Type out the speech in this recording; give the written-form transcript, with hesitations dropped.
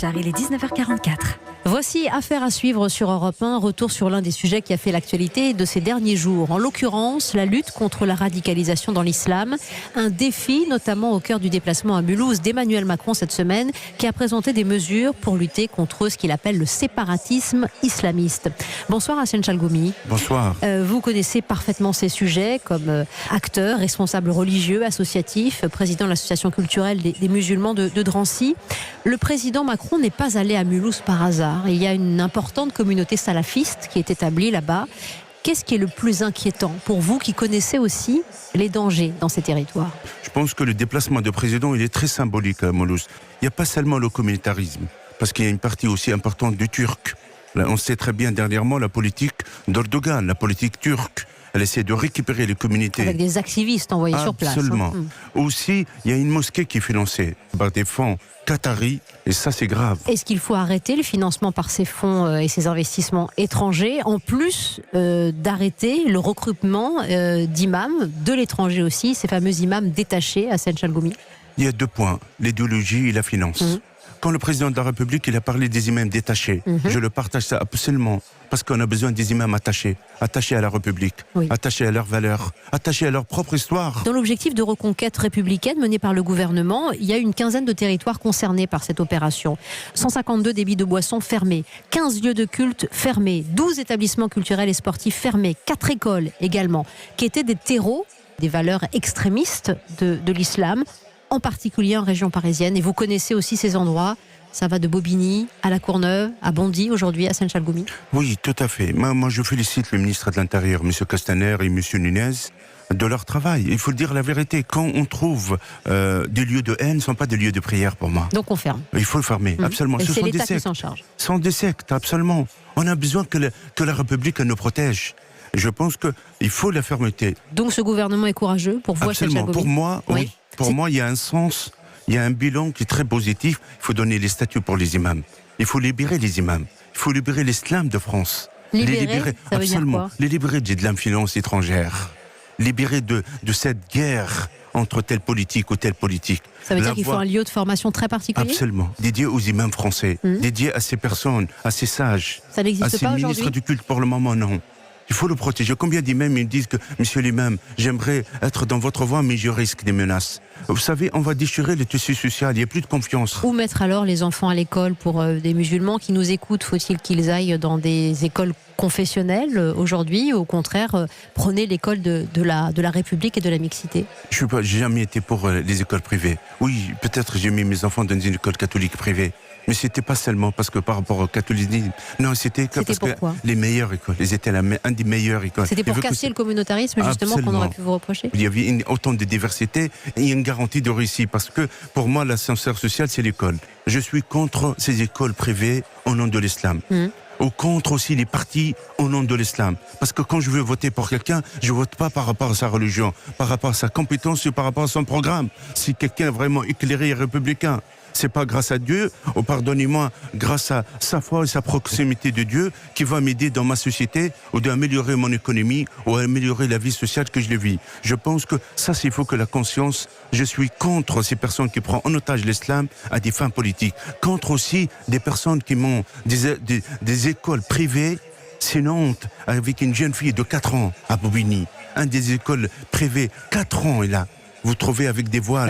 Il est 19h44. Voici Affaire à suivre sur Europe 1, retour sur l'un des sujets qui a fait l'actualité de ces derniers jours. En l'occurrence, la lutte contre la radicalisation dans l'islam. Un défi, notamment au cœur du déplacement à Mulhouse d'Emmanuel Macron cette semaine, qui a présenté des mesures pour lutter contre ce qu'il appelle le séparatisme islamiste. Bonsoir Hassen Chalgoumi. Bonsoir. Vous connaissez parfaitement ces sujets comme acteur, responsable religieux, associatif, président de l'association culturelle des musulmans de Drancy. Le président Macron n'est pas allé à Mulhouse par hasard. Il y a une importante communauté salafiste qui est établie là-bas. Qu'est-ce qui est le plus inquiétant pour vous qui connaissez aussi les dangers dans ces territoires? Je pense que le déplacement de président, il est très symbolique à Mulhouse. Il n'y a pas seulement le communautarisme, parce qu'il y a une partie aussi importante du turc. Là, on sait très bien dernièrement la politique d'Erdogan, la politique turque. Elle essaie de récupérer les communautés. Avec des activistes envoyés sur place. Absolument. Aussi, il y a une mosquée qui est financée par des fonds qataris, et ça c'est grave. Est-ce qu'il faut arrêter le financement par ces fonds et ces investissements étrangers, en plus d'arrêter le recrutement d'imams de l'étranger aussi, ces fameux imams détachés à Hassen Chalgoumi? Il y a deux points, l'idéologie et la finance. Quand le président de la République il a parlé des imams détachés, je le partage ça absolument, parce qu'on a besoin des imams attachés à la République, attachés à leurs valeurs, attachés à leur propre histoire. Dans l'objectif de reconquête républicaine mené par le gouvernement, il y a une quinzaine de territoires concernés par cette opération. 152 débits de boissons fermés, 15 lieux de culte fermés, 12 établissements culturels et sportifs fermés, 4 écoles également, qui étaient des terreaux, des valeurs extrémistes de l'islam, en particulier en région parisienne. Et vous connaissez aussi ces endroits. Ça va de Bobigny à La Courneuve, à Bondy, aujourd'hui à Hassen Chalgoumi. Oui, tout à fait. Moi, je félicite le ministre de l'Intérieur, M. Castaner et M. Nunez, de leur travail. Il faut dire la vérité. Quand on trouve des lieux de haine, ce ne sont pas des lieux de prière pour moi. Donc on ferme. Il faut le fermer, absolument. Et ce c'est sont l'État des qui sectes. s'en charge. Ce sont des sectes, absolument. On a besoin que la République nous protège. Je pense qu'il faut la fermeté. Donc ce gouvernement est courageux pour vous, Hassen Chalgoumi? Pour moi, oui. Pour moi, il y a un sens, il y a un bilan qui est très positif. Il faut donner les statuts pour les imams. Il faut libérer les imams. Il faut libérer l'islam de France. Libérer, ça veut dire quoi? Les libérer de l'influence étrangère. Libérer de cette guerre entre telle politique ou telle politique. Ça veut dire qu'il faut un lieu de formation très particulier? Absolument. Dédié aux imams français. Dédié à ces personnes, à ces sages. Ça n'existe pas aujourd'hui? À ces ministres du culte, pour le moment, non. Il faut le protéger. Combien d'imams me disent que, monsieur l'imam, j'aimerais être dans votre voie, mais je risque des menaces. Vous savez, on va déchirer le tissu social, il n'y a plus de confiance. Où mettre alors les enfants à l'école pour des musulmans qui nous écoutent? Faut-il qu'ils aillent dans des écoles confessionnelles aujourd'hui? Au contraire, prenez l'école de la République et de la mixité? Je n'ai jamais été pour les écoles privées. Oui, peut-être j'ai mis mes enfants dans une école catholique privée. Mais c'était pas seulement parce que par rapport au catholicisme. Non, c'était parce que les meilleures écoles, elles étaient un des meilleures écoles. C'était pour casser le communautarisme, justement, qu'on aurait pu vous reprocher? Il y avait autant de diversité et une garantie de réussite. Parce que pour moi, l'ascenseur social, c'est l'école. Je suis contre ces écoles privées au nom de l'islam. Ou contre aussi les partis au nom de l'islam. Parce que quand je veux voter pour quelqu'un, je vote pas par rapport à sa religion, par rapport à sa compétence ou par rapport à son programme. Si quelqu'un est vraiment éclairé et républicain, c'est pas grâce à Dieu, ou pardonnez-moi, grâce à sa foi et sa proximité de Dieu qui va m'aider dans ma société ou d'améliorer mon économie ou améliorer la vie sociale que je vis. Je pense que ça, il faut que la conscience, je suis contre ces personnes qui prennent en otage l'islam à des fins politiques. Contre aussi des personnes qui m'ont des écoles privées. C'est une honte, avec une jeune fille de 4 ans à Bobigny. Des écoles privées, 4 ans, et là, vous trouvez avec des voiles.